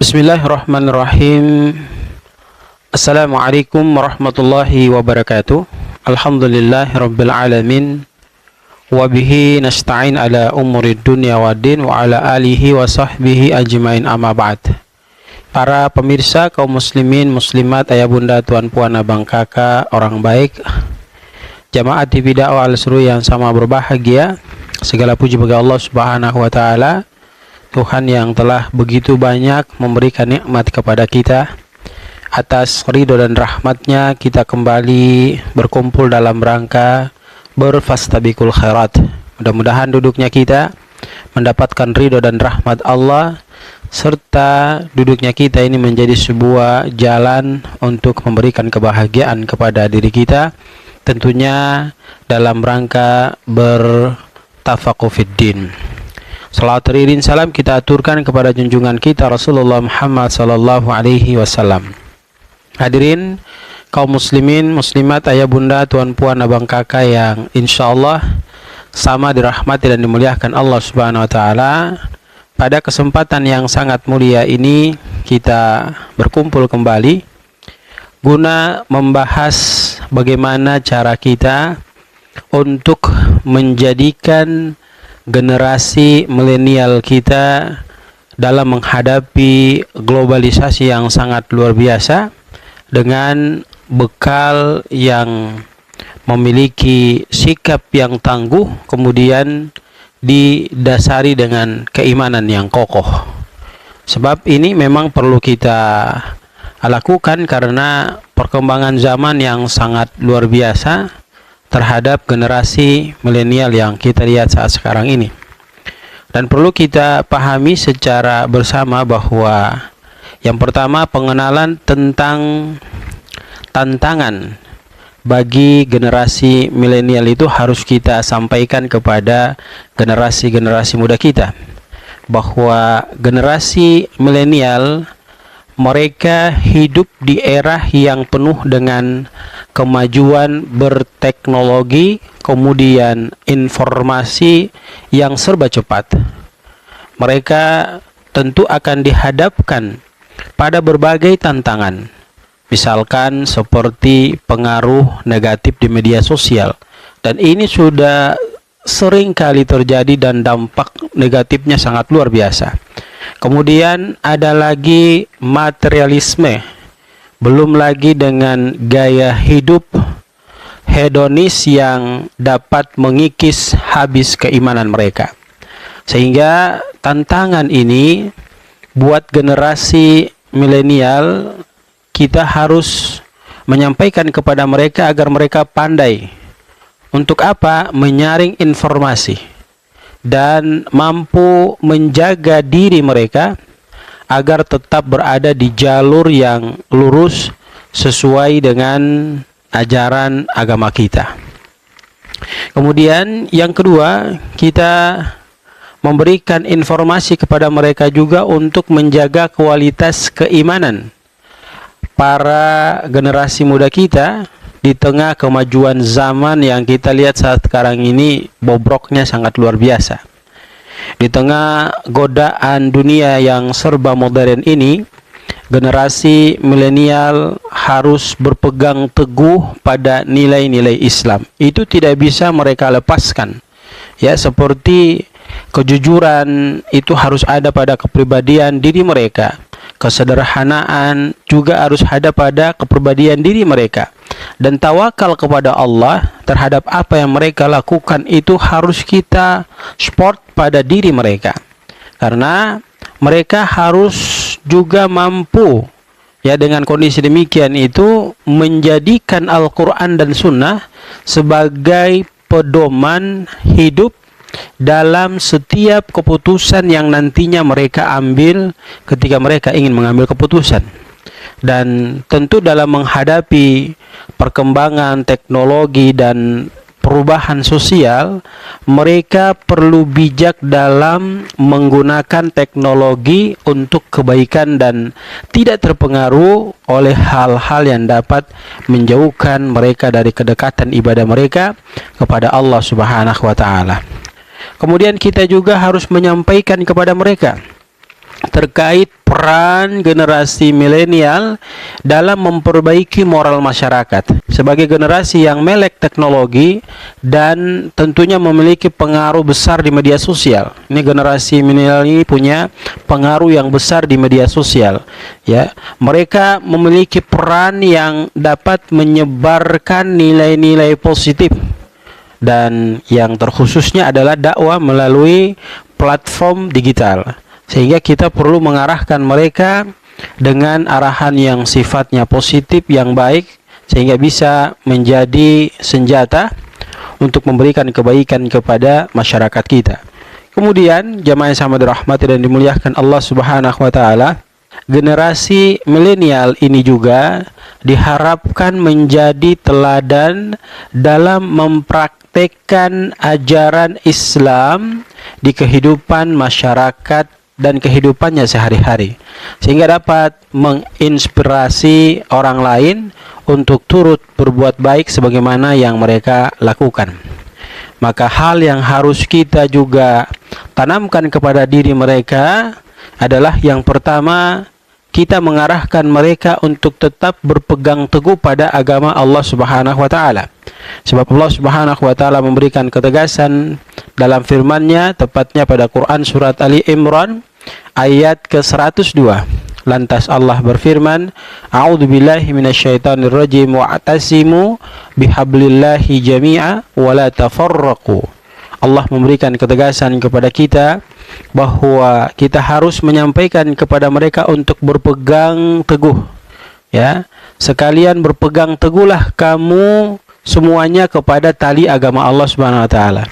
Bismillahirrahmanirrahim. Assalamualaikum warahmatullahi wabarakatuh. Alhamdulillahirabbil alamin. Wa bihi nasta'in ala umurid dunya waddin wa ala alihi wa sahbihi ajmain, amma ba'd. Para pemirsa kaum muslimin muslimat, ayah bunda, tuan puan, abang kakak, orang baik, jamaah TV dakwah Al-Seru yang sama berbahagia, segala puji bagi Allah Subhanahu wa taala, Tuhan yang telah begitu banyak memberikan nikmat kepada kita. Atas ridho dan rahmatnya kita kembali berkumpul dalam rangka berfastabiqul khairat. Mudah-mudahan duduknya kita mendapatkan ridho dan rahmat Allah, serta duduknya kita ini menjadi sebuah jalan untuk memberikan kebahagiaan kepada diri kita, tentunya dalam rangka bertafaqquh fid din. Salawat teriring salam kita aturkan kepada junjungan kita Rasulullah Muhammad sallallahu alaihi wasallam. Hadirin kaum muslimin muslimat, ayah bunda, tuan puan, abang kakak yang insyaallah sama dirahmati dan dimuliakan Allah Subhanahu wa taala. Pada kesempatan yang sangat mulia ini kita berkumpul kembali guna membahas bagaimana cara kita untuk menjadikan generasi milenial kita dalam menghadapi globalisasi yang sangat luar biasa dengan bekal yang memiliki sikap yang tangguh, kemudian didasari dengan keimanan yang kokoh. Sebab ini memang perlu kita lakukan karena perkembangan zaman yang sangat luar biasa terhadap generasi milenial yang kita lihat saat sekarang ini. Dan perlu kita pahami secara bersama bahwa yang pertama, pengenalan tentang tantangan bagi generasi milenial itu harus kita sampaikan kepada generasi-generasi muda kita, bahwa generasi milenial mereka hidup di era yang penuh dengan kemajuan berteknologi, kemudian informasi yang serba cepat. Mereka tentu akan dihadapkan pada berbagai tantangan, misalkan seperti pengaruh negatif di media sosial, dan ini sudah sering kali terjadi dan dampak negatifnya sangat luar biasa. Kemudian ada lagi materialisme, belum lagi dengan gaya hidup hedonis yang dapat mengikis habis keimanan mereka. Sehingga tantangan ini buat generasi milenial, kita harus menyampaikan kepada mereka agar mereka pandai untuk apa? Menyaring informasi dan mampu menjaga diri mereka agar tetap berada di jalur yang lurus sesuai dengan ajaran agama kita. Kemudian yang kedua, kita memberikan informasi kepada mereka juga untuk menjaga kualitas keimanan para generasi muda kita di tengah kemajuan zaman yang kita lihat saat sekarang ini bobroknya sangat luar biasa. Di tengah godaan dunia yang serba modern ini, generasi milenial harus berpegang teguh pada nilai-nilai Islam. Itu tidak bisa mereka lepaskan. Ya, seperti kejujuran itu harus ada pada kepribadian diri mereka. Kesederhanaan juga harus ada pada kepribadian diri mereka. Dan tawakal kepada Allah terhadap apa yang mereka lakukan itu harus kita support pada diri mereka. Karena mereka harus juga mampu, ya, dengan kondisi demikian itu menjadikan Al-Quran dan Sunnah sebagai pedoman hidup dalam setiap keputusan yang nantinya mereka ambil ketika mereka ingin mengambil keputusan. Dan tentu dalam menghadapi perkembangan teknologi dan perubahan sosial, mereka perlu bijak dalam menggunakan teknologi untuk kebaikan dan tidak terpengaruh oleh hal-hal yang dapat menjauhkan mereka dari kedekatan ibadah mereka kepada Allah Subhanahu wa taala. Kemudian kita juga harus menyampaikan kepada mereka terkait peran generasi milenial dalam memperbaiki moral masyarakat sebagai generasi yang melek teknologi dan tentunya memiliki pengaruh besar di media sosial. Ini generasi milenial ini punya pengaruh yang besar di media sosial, ya. Mereka memiliki peran yang dapat menyebarkan nilai-nilai positif, dan yang terkhususnya adalah dakwah melalui platform digital. Sehingga kita perlu mengarahkan mereka dengan arahan yang sifatnya positif, yang baik, sehingga bisa menjadi senjata untuk memberikan kebaikan kepada masyarakat kita. Kemudian, jamaah yang sama dirahmati dan dimuliakan Allah Subhanahu wa taala, generasi milenial ini juga diharapkan menjadi teladan dalam mempraktekkan ajaran Islam di kehidupan masyarakat dan kehidupannya sehari-hari, sehingga dapat menginspirasi orang lain untuk turut berbuat baik sebagaimana yang mereka lakukan. Maka hal yang harus kita juga tanamkan kepada diri mereka adalah yang pertama, kita mengarahkan mereka untuk tetap berpegang teguh pada agama Allah Subhanahu wa taala. Sebab Allah Subhanahu wa taala memberikan ketegasan dalam firman-Nya, tepatnya pada Quran surat Ali Imran ayat ke-102. Lantas Allah berfirman, A'udzubillahi minasyaitonirrajim wa'tasimu bihablillahi jami'a wa la tafarraqu. Allah memberikan ketegasan kepada kita bahwa kita harus menyampaikan kepada mereka untuk berpegang teguh, ya. Sekalian berpegang teguhlah kamu semuanya kepada tali agama Allah Subhanahu wa taala,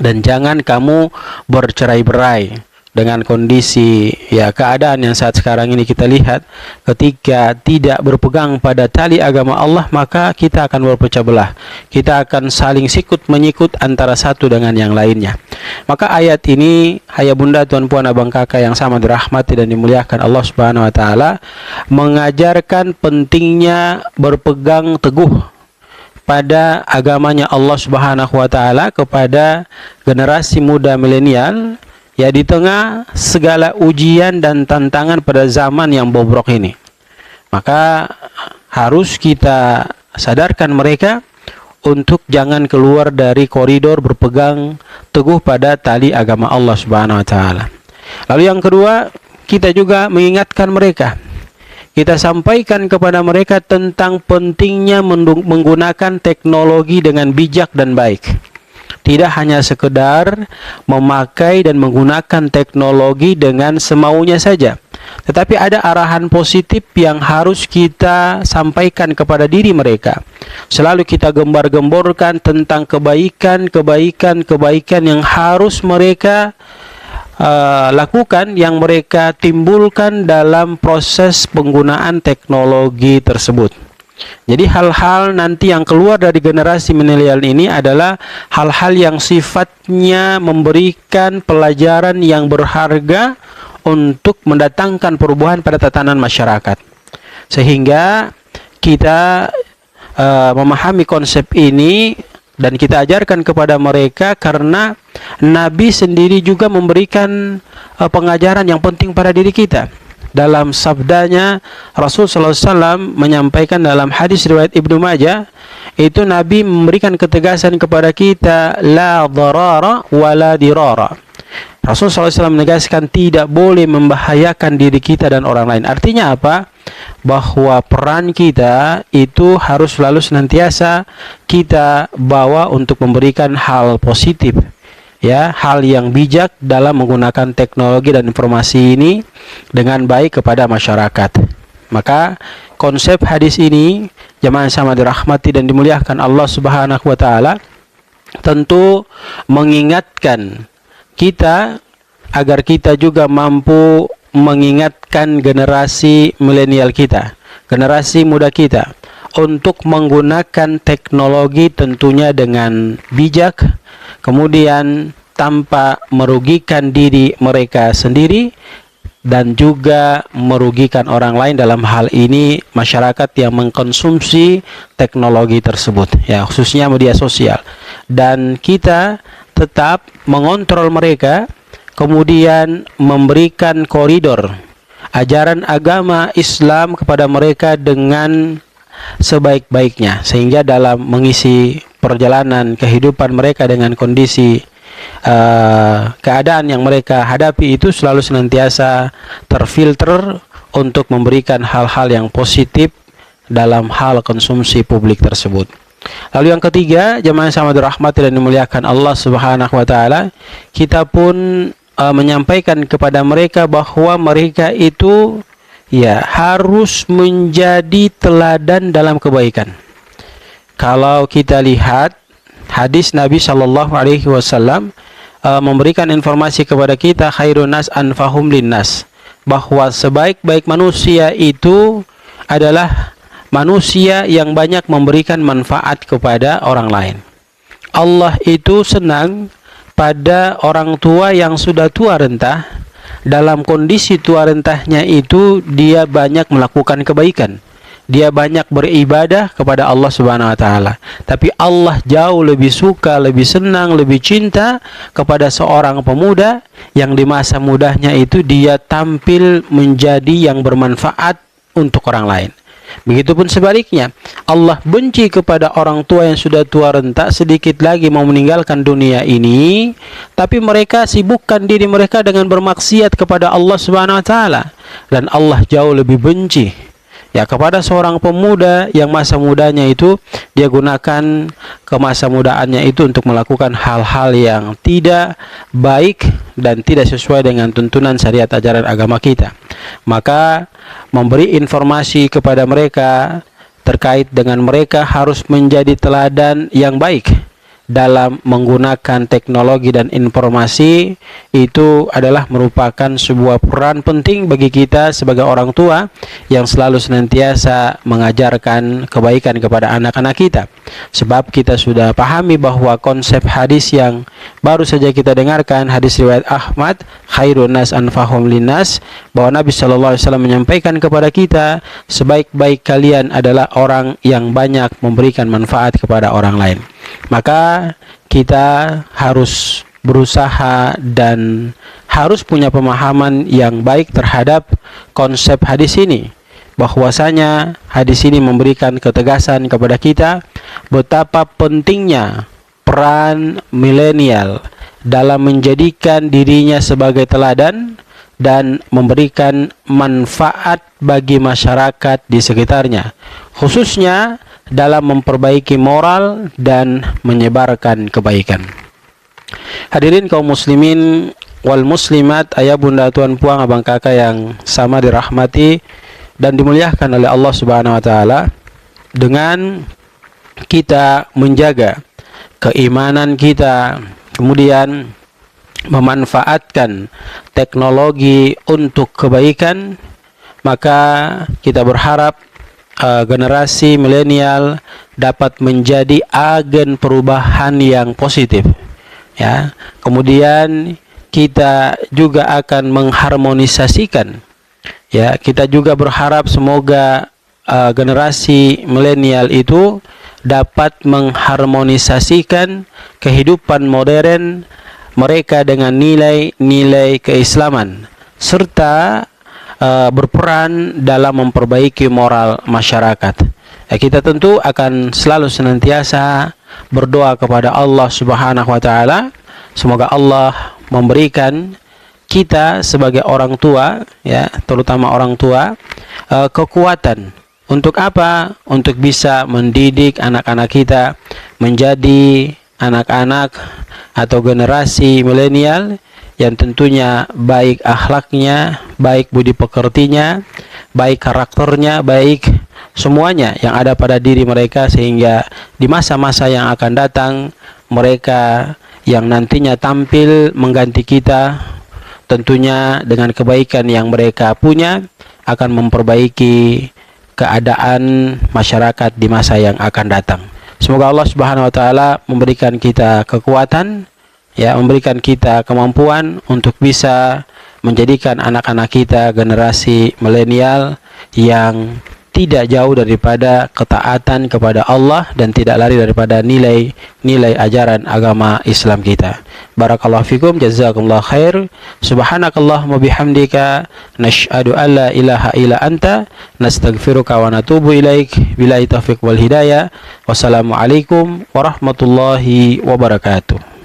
dan jangan kamu bercerai-berai. Dengan kondisi, ya, keadaan yang saat sekarang ini kita lihat, ketika tidak berpegang pada tali agama Allah, maka kita akan berpecah belah. Kita akan saling sikut menyikut antara satu dengan yang lainnya. Maka ayat ini, ayah bunda, tuan puan, abang kakak yang sama dirahmati dan dimuliakan Allah Subhanahu wa taala, mengajarkan pentingnya berpegang teguh pada agamanya Allah Subhanahu wa taala kepada generasi muda milenial, ya, di tengah segala ujian dan tantangan pada zaman yang bobrok ini. Maka harus kita sadarkan mereka untuk jangan keluar dari koridor berpegang teguh pada tali agama Allah Subhanahu wa taala. Lalu yang kedua, kita juga mengingatkan mereka. Kita sampaikan kepada mereka tentang pentingnya menggunakan teknologi dengan bijak dan baik. Tidak hanya sekedar memakai dan menggunakan teknologi dengan semaunya saja, tetapi ada arahan positif yang harus kita sampaikan kepada diri mereka. Selalu kita gembar-gemborkan tentang kebaikan yang harus mereka lakukan, yang mereka timbulkan dalam proses penggunaan teknologi tersebut. Jadi hal-hal nanti yang keluar dari generasi milenial ini adalah hal-hal yang sifatnya memberikan pelajaran yang berharga untuk mendatangkan perubahan pada tatanan masyarakat. Sehingga kita memahami konsep ini dan kita ajarkan kepada mereka, karena Nabi sendiri juga memberikan pengajaran yang penting pada diri kita. Dalam sabdanya, Rasul sallallahu alaihi wasallam menyampaikan dalam hadis riwayat Ibnu Majah, itu Nabi memberikan ketegasan kepada kita, la dharara wa la dirara. Rasul sallallahu alaihi wasallam menegaskan tidak boleh membahayakan diri kita dan orang lain. Artinya apa? Bahwa peran kita itu harus selalu senantiasa kita bawa untuk memberikan hal positif, ya, hal yang bijak dalam menggunakan teknologi dan informasi ini dengan baik kepada masyarakat. Maka konsep hadis ini, jamaah sama dirahmati dan dimuliakan Allah Subhanahu wa taala, tentu mengingatkan kita agar kita juga mampu mengingatkan generasi milenial kita, generasi muda kita, untuk menggunakan teknologi tentunya dengan bijak, kemudian tanpa merugikan diri mereka sendiri dan juga merugikan orang lain, dalam hal ini masyarakat yang mengkonsumsi teknologi tersebut, ya, khususnya media sosial. Dan kita tetap mengontrol mereka kemudian memberikan koridor ajaran agama Islam kepada mereka dengan sebaik-baiknya, sehingga dalam mengisi perjalanan kehidupan mereka dengan kondisi keadaan yang mereka hadapi itu selalu senantiasa terfilter untuk memberikan hal-hal yang positif dalam hal konsumsi publik tersebut. Lalu yang ketiga, jemaah yang sama dirahmati dan dimuliakan Allah Subhanahu wa taala, kita pun menyampaikan kepada mereka bahwa mereka itu harus menjadi teladan dalam kebaikan. Kalau kita lihat hadis Nabi Shallallahu Alaihi Wasallam memberikan informasi kepada kita, khairun nas anfahum linnas, bahwa sebaik-baik manusia itu adalah manusia yang banyak memberikan manfaat kepada orang lain. Allah itu senang pada orang tua yang sudah tua renta. Dalam kondisi tua rentahnya itu dia banyak melakukan kebaikan, dia banyak beribadah kepada Allah Subhanahu wa taala. Tapi Allah jauh lebih suka, lebih senang, lebih cinta kepada seorang pemuda yang di masa mudanya itu dia tampil menjadi yang bermanfaat untuk orang lain. Begitupun sebaliknya, Allah benci kepada orang tua yang sudah tua renta, sedikit lagi mau meninggalkan dunia ini, tapi mereka sibukkan diri mereka dengan bermaksiat kepada Allah Subhanahu wa taala. Dan Allah jauh lebih benci kepada seorang pemuda yang masa mudanya itu dia gunakan masa mudaannya itu untuk melakukan hal-hal yang tidak baik dan tidak sesuai dengan tuntunan syariat ajaran agama kita. Maka memberi informasi kepada mereka terkait dengan mereka harus menjadi teladan yang baik dalam menggunakan teknologi dan informasi, itu adalah merupakan sebuah peran penting bagi kita sebagai orang tua yang selalu senantiasa mengajarkan kebaikan kepada anak-anak kita. Sebab kita sudah pahami bahwa konsep hadis yang baru saja kita dengarkan, hadis riwayat Ahmad, khairun nas anfahum linnas, bahwa Nabi Shallallahu Alaihi Wasallam menyampaikan kepada kita, sebaik-baik kalian adalah orang yang banyak memberikan manfaat kepada orang lain. Maka kita harus berusaha dan harus punya pemahaman yang baik terhadap konsep hadis ini, bahwasanya hadis ini memberikan ketegasan kepada kita betapa pentingnya peran milenial dalam menjadikan dirinya sebagai teladan dan memberikan manfaat bagi masyarakat di sekitarnya, khususnya dalam memperbaiki moral dan menyebarkan kebaikan. Hadirin kaum muslimin wal muslimat, ayah bunda tuan puang abang kakak yang sama dirahmati dan dimuliakan oleh Allah Subhanahu wa taala, dengan kita menjaga keimanan kita, kemudian memanfaatkan teknologi untuk kebaikan, maka kita berharap generasi milenial dapat menjadi agen perubahan yang positif. Kemudian kita juga akan mengharmonisasikan. Kita juga berharap semoga generasi milenial itu dapat mengharmonisasikan kehidupan modern mereka dengan nilai-nilai keislaman, serta berperan dalam memperbaiki moral masyarakat. Kita tentu akan selalu senantiasa berdoa kepada Allah Subhanahu wa taala, semoga Allah memberikan kita sebagai orang tua, terutama orang tua, kekuatan untuk apa? Untuk bisa mendidik anak-anak kita menjadi anak-anak atau generasi milenial yang tentunya baik akhlaknya, baik budi pekertinya, baik karakternya, baik semuanya yang ada pada diri mereka, sehingga di masa-masa yang akan datang mereka yang nantinya tampil mengganti kita, tentunya dengan kebaikan yang mereka punya akan memperbaiki keadaan masyarakat di masa yang akan datang. Semoga Allah Subhanahu wa taala memberikan kita kekuatan, memberikan kita kemampuan untuk bisa menjadikan anak-anak kita generasi milenial yang tidak jauh daripada ketaatan kepada Allah dan tidak lari daripada nilai ajaran agama Islam kita. Barakallahu fikum, jazakumullah khair. Subhanakallahumma bihamdika nashhadu an la ilaha illa anta nastaghfiruka wa natubu ilaik. Billahi taufiq wal hidayah. Wassalamualaikum warahmatullahi wabarakatuh.